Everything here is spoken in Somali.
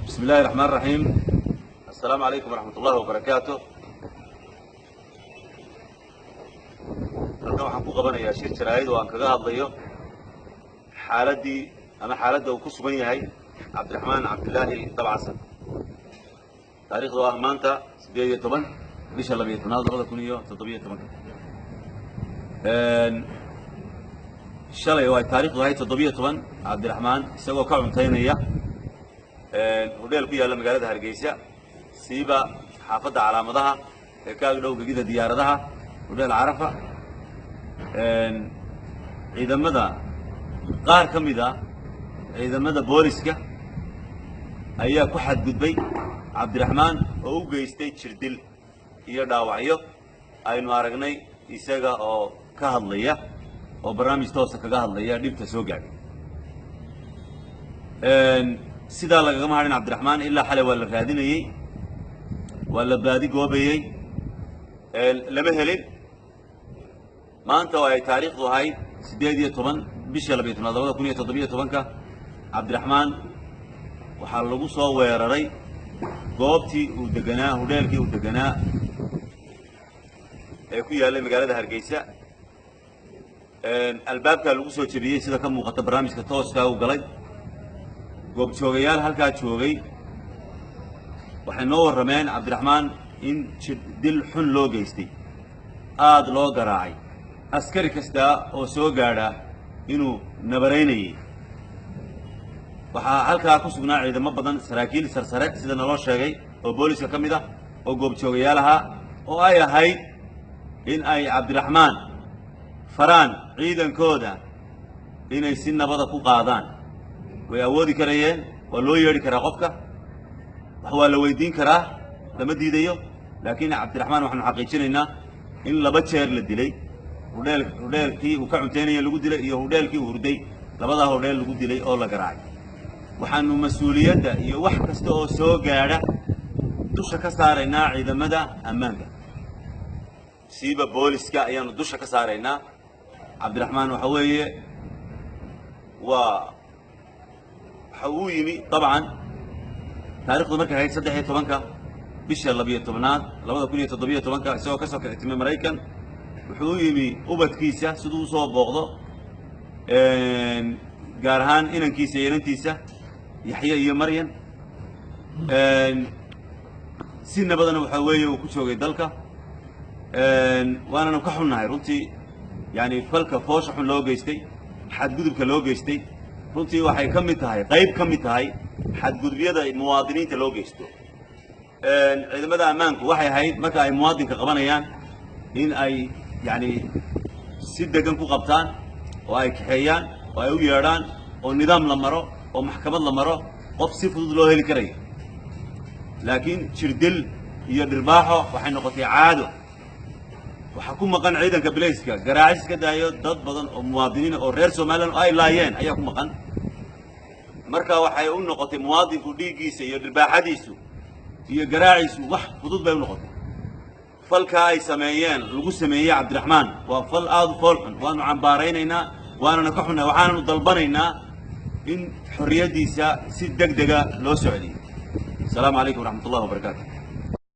بسم الله الرحمن الرحيم. السلام عليكم ورحمة الله وبركاته. halkan waxaan ku qabanayaa shir jaraa'id oo aan kaga hadlayo xaaladda uu ku sugan yahay Cabdiraxmaan Cabdilaahi Dabcasan. taariikhdu waa maanta 18 bisha 12/2017. shalay waa taariikhdu ahayd 17 Cabdiraxmaan isagoo ka cuntaynaya hodheel ku yaalla magaalada Hargeysa siiba xaafadda calaamadaha ee ka dhow gegida diyaaradaha hodheel Carafa. ciidamada qaar ka mid ah ciidamada booliska ayaa ku xadgudbay Cabdiraxmaan oo u geystay jirdil iyo dhaawacyo aynu aragnay isaga oo ka hadlaya oo barnaamij toos ah kaga hadlaya dhibta soo gaadhay. sidaa lagama hadhin Cabdiraxmaan ilaa xalay waa la raadinayay, waa la baadi goobayay, lama helin. maanta oo ay taariikhdu ahayd 18 bisha 2017 Cabdiraxmaan waxaa lagu soo weeraray goobtii uu deganaa hodheelkii uu deganaa ee ku yaallay magaalada Hargeysa. albaabka lagu soo jabiyay sida ka muuqata barnaamijka tooska uu galay. goobjoogayaal halkaa joogay waxay noo warrameen Cabdiraxmaan in dil xun loo geystay, aad loo garaacay, askari kasta oo soo gaadha inuu nabaraynayay. waxaa halkaa ku sugnaa ciidamo badan, saraakiil sarsare sida naloo sheegay oo booliska ka mid ah oo goobjoogayaal ahaa, oo ay ahayd in ay Cabdiraxmaan faraan ciidankooda inay si nabada ku qaadaan. way awoodi karayeen, waa loo yeedhi karaa qofka, wax waa la weydiin karaa, lama diidayo. laakiin Cabdiraxmaan waxaanu xaqiijinaynaa in 2 jeer la dilay. hodheelkii uu ka cuntaynaya lagu dilay iyo hodheelkii uu hurday, labadaa hodheel lagu dilay oo la garaacay. waxaanu mas-uuliyadda iyo wax kasta oo soo gaadha dusha ka saaraynaa ciidamada ammaanka, siiba booliska ayaanu dusha ka saaraynaa. Cabdiraxmaan waxa weeye waxa uu yimi dabcan taariikhdu markay ahayd 13 bisha 12 2017 isagoo ka soo kictimay Maraykan. wuxuu u yimi ubadkiisa siduu u soo booqdo, gaar ahaan inankiisa iyo inantiisa Yaxya iyo Maryam. si nabadana waxa weeye uu ku joogay dalka. waananu ka xunnahay runtii, yani falka foosha xun loo geystay, xadgudubka loo geystay runtii waxay ka mid tahay, qayb ka mid tahay xadgudubyada muwaadiniinta loo geysto. ciidamada ammaanku waxay ahayd marka ay muwaadinka qabanayaan in ay yani si degan ku qabtaan oo ay kaxeeyaan oo ay u yeedhaan oo nidaam la maro oo maxkamad la maro, qof si fudud loo heli karayo. laakiin jirdil iyo dhirbaaxo waxay noqotay caado. waxaa ku maqan ciidanka bilayska garaacis ka daayo dad badan oo muwaadiniin oo reer Soomaaliland ay laayeen ayaa ku maqan. marka waxay u noqotay muwaadinku dhiiggiisa iyo dhirbaaxadiisu iyo garaaciisu wax fudud bay u noqotay. falka ay sameeyeen lagu sameeyay Cabdiraxmaan waa fal aad u fool xun, waanu cambaaraynaynaa, waanana ka xunnahay, waxaananu dalbanaynaa in xorriyadiisa si degdega loo socdiyo. السلام عليكم ورحمة الله وبركاته.